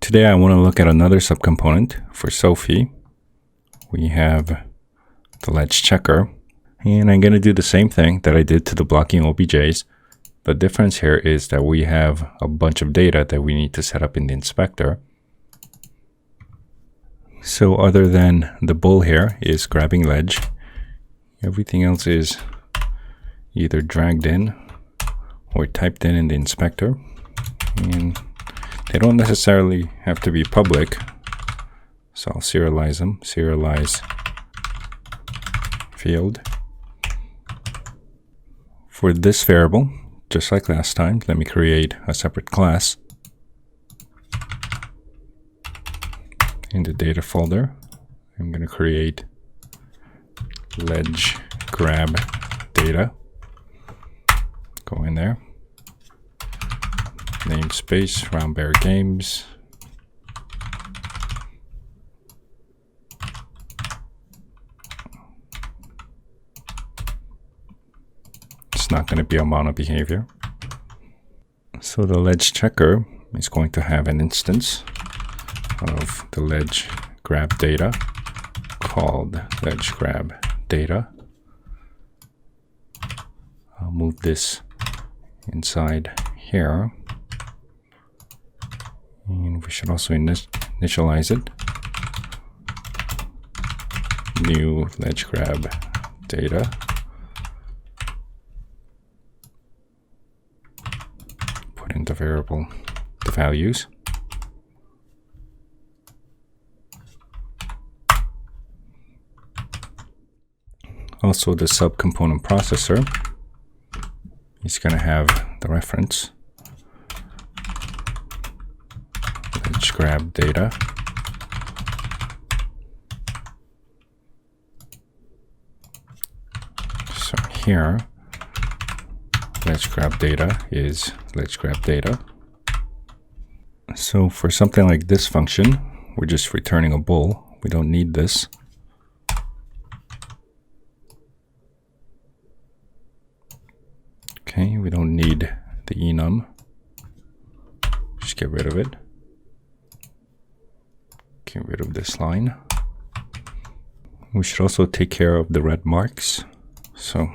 Today I want to look at another subcomponent for Sophie. We have the ledge checker, and I'm going to do the same thing that I did to the blocking OBJs. The difference here is that we have a bunch of data that we need to set up in the inspector. So other than the bull here is grabbing ledge, everything else is either dragged in or typed in the inspector. And they don't necessarily have to be public. So I'll serialize them. Serialize field. For this variable, just like last time, let me create a separate class. In the data folder, I'm going to create ledge grab data. Go in there. Namespace roundbeargames. It's not going to be a mono behavior. So the ledge checker is going to have an instance of the ledge grab data called ledge grab data. I'll move this inside here. And we should also initialize it. New ledge grab data. Put in the variable, the values. Also, the subcomponent processor is going to have the reference ledge grab data. So here, ledge grab data is ledge grab data. So for something like this function, we're just returning a bool. We don't need this. Okay, we don't need the enum. Just get rid of it. Get rid of this line. We should also take care of the red marks. So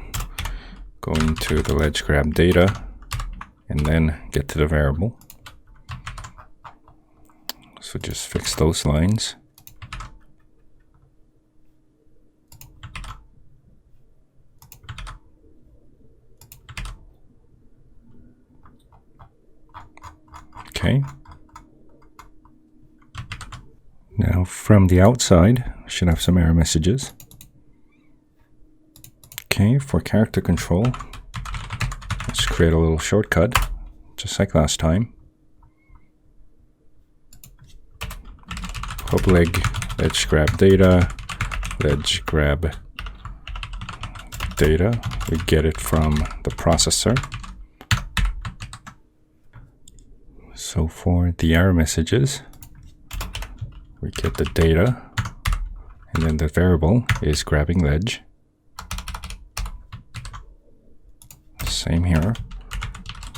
go into the ledge grab data and then get to the variable. So just fix those lines. Okay. Now from the outside, I should have some error messages. Okay, for character control, let's create a little shortcut, just like last time. Public ledge grab data, ledge grab data. We get it from the processor. So for the error messages, we get the data, and then the variable is grabbing ledge. Same here.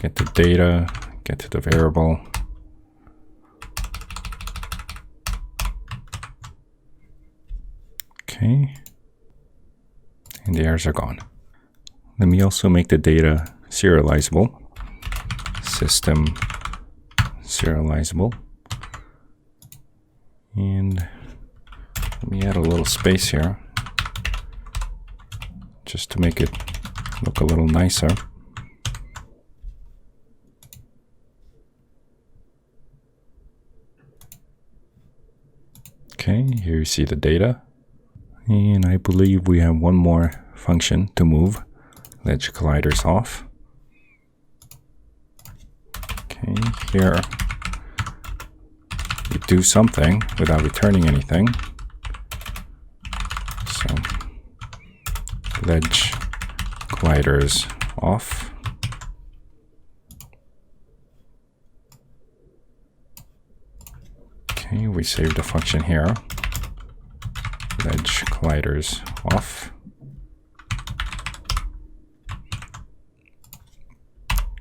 Get the data, get to the variable. Okay. And the errors are gone. Let me also make the data serializable. System serializable. And let me add a little space here just to make it look a little nicer. Okay, here you see the data. And I believe we have one more function to move ledge colliders off. Okay, here we do something without returning anything. So ledge colliders off. Okay, we save the function here. Ledge colliders off.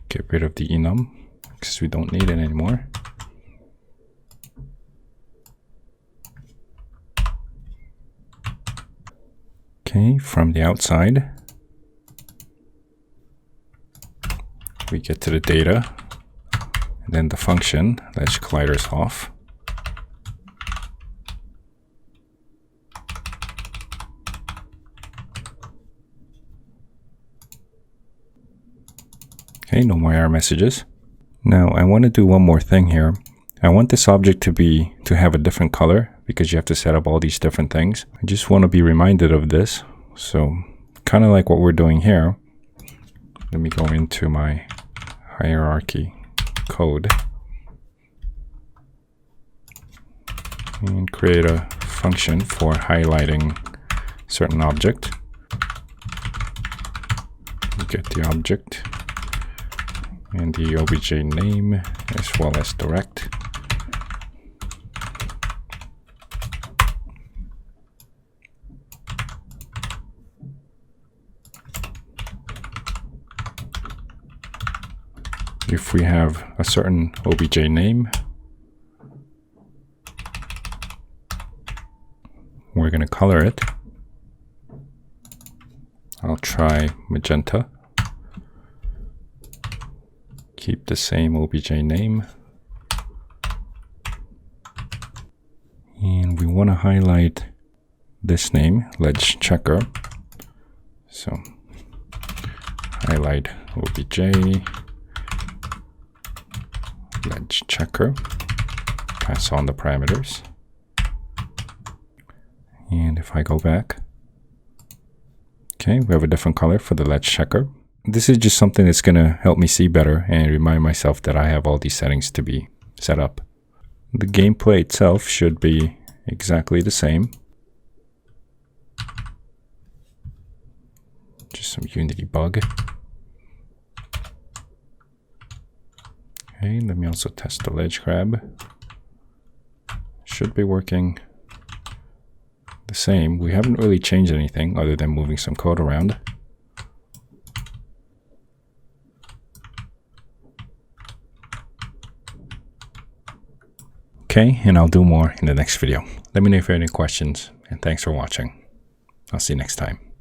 Get rid of the enum because we don't need it anymore. Okay, from the outside, we get to the data, and then the function, ledge collider is off. Okay, no more error messages. Now I want to do one more thing here. I want this object to have a different color because you have to set up all these different things. I just want to be reminded of this. So kind of like what we're doing here. Let me go into my hierarchy code and create a function for highlighting certain object. Get the object and the obj name as well as direct. If we have a certain obj name, we're going to color it. I'll try magenta. Keep the same obj name. And we want to highlight this name, ledge checker. So highlight obj, ledge checker, pass on the parameters. And if I go back, okay, we have a different color for the ledge checker. This is just something that's going to help me see better and remind myself that I have all these settings to be set up. The gameplay itself should be exactly the same. Just some Unity bug. Okay, let me also test the ledge grab. Should be working the same. We haven't really changed anything other than moving some code around. Okay, and I'll do more in the next video. Let me know if you have any questions, and thanks for watching. I'll see you next time.